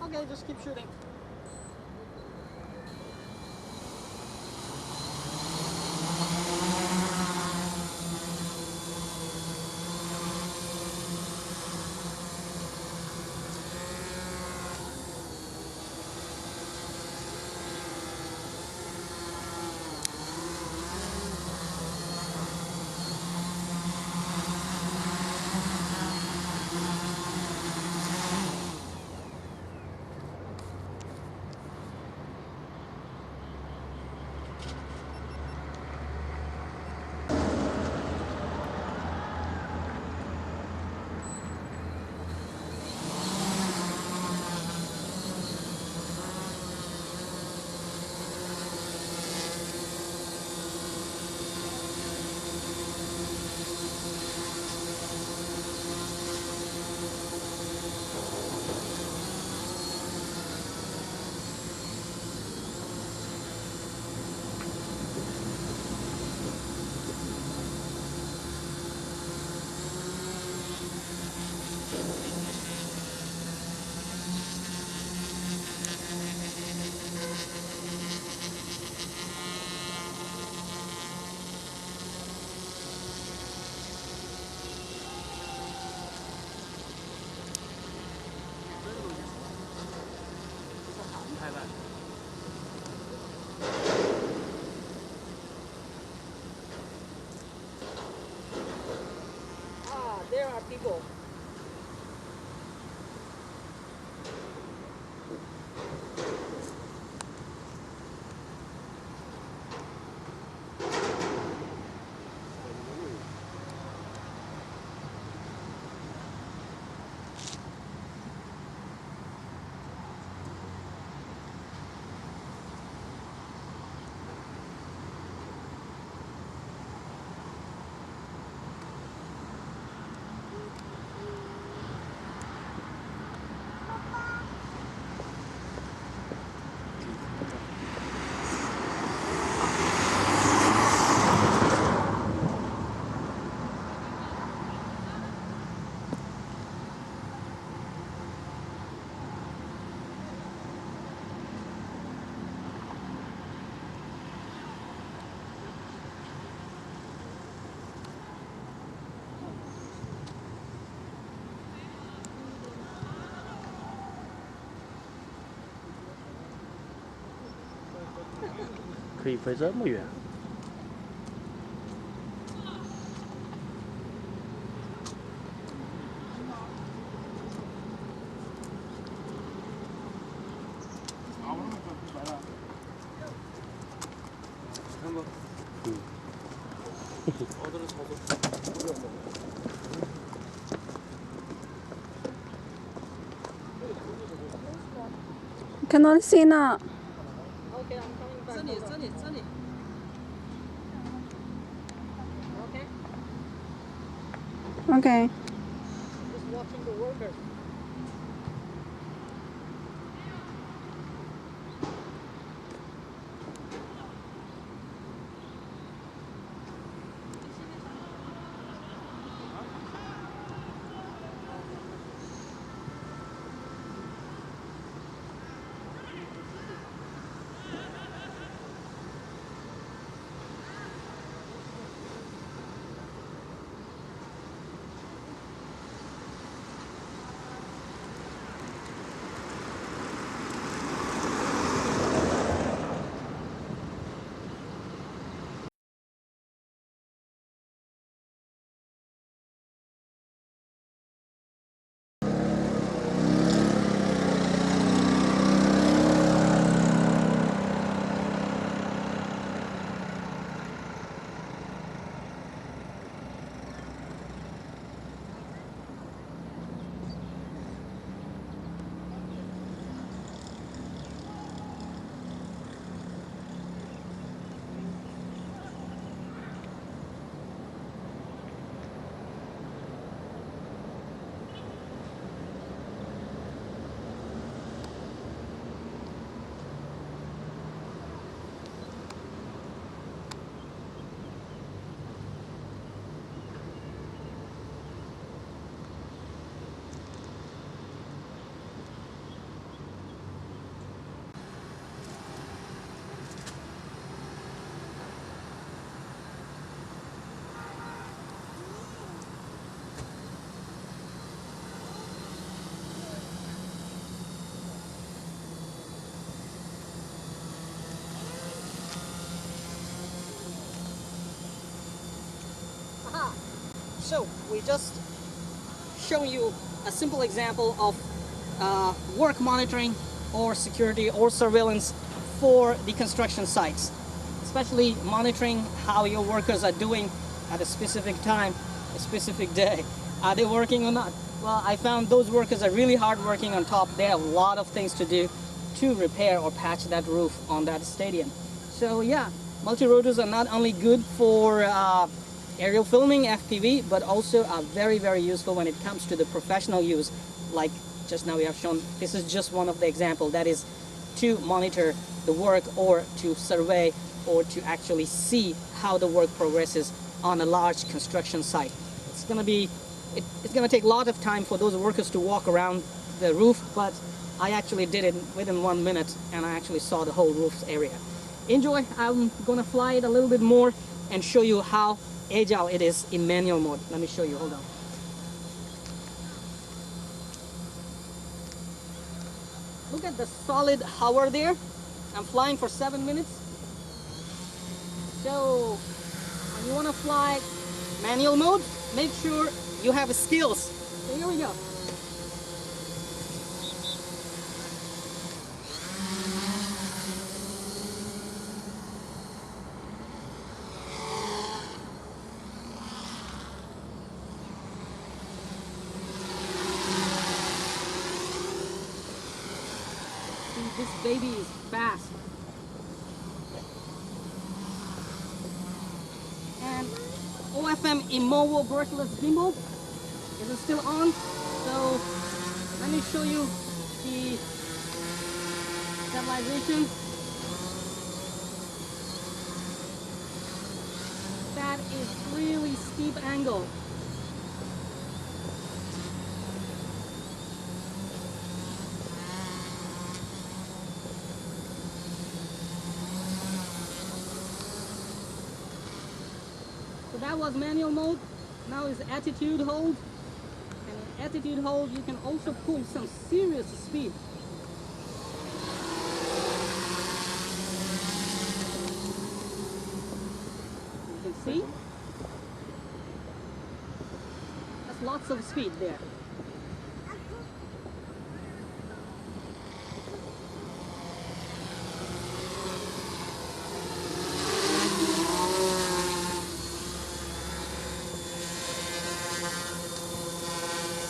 Okay, just keep shooting. There are people.可以飞这么远。看过。어디로 사서? Cannot see now. Okay, I'm coming back. 这里。Okay. Okay. Just watching the workers. So we just show you a simple example of work monitoring or security or surveillance for the construction sites, especially monitoring how your workers are doing at a specific time, a specific day. Are they working or not? Well, I found those workers are really hard working on top. They have a lot of things to do to repair or patch that roof on that stadium. So yeah, multi-rotors are not only good for aerial filming, FPV, but also are very, very useful when it comes to the professional use. Like just now we have shown, this is just one of the examples, that is to monitor the work or to survey or to actually see how the work progresses on a large construction site. It's going to take a lot of time for those workers to walk around the roof, but I actually did it within 1 minute and I actually saw the whole roof area. Enjoy. I'm going to fly it a little bit more and show you how agile it is in manual mode. Let me show you. Hold on. Look at the solid hover there. I'm flying for 7 minutes. So when you want to fly manual mode, make sure you have skills. So here we go. This baby is fast. And OFM Immovo brushless gimbal is still on. So let me show you the stabilization. That is really steep angle. So that was manual mode. Now is attitude hold. And in attitude hold, you can also pull some serious speed. You can see. That's lots of speed there.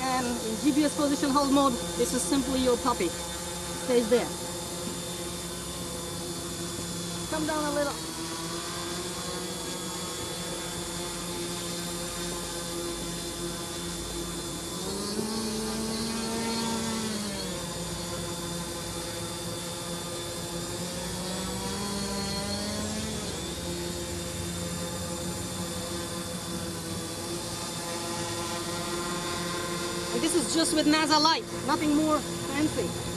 And in GPS position hold mode, this is simply your puppy. It stays there. Come down a little. And this is just with NASA Lite, nothing more fancy.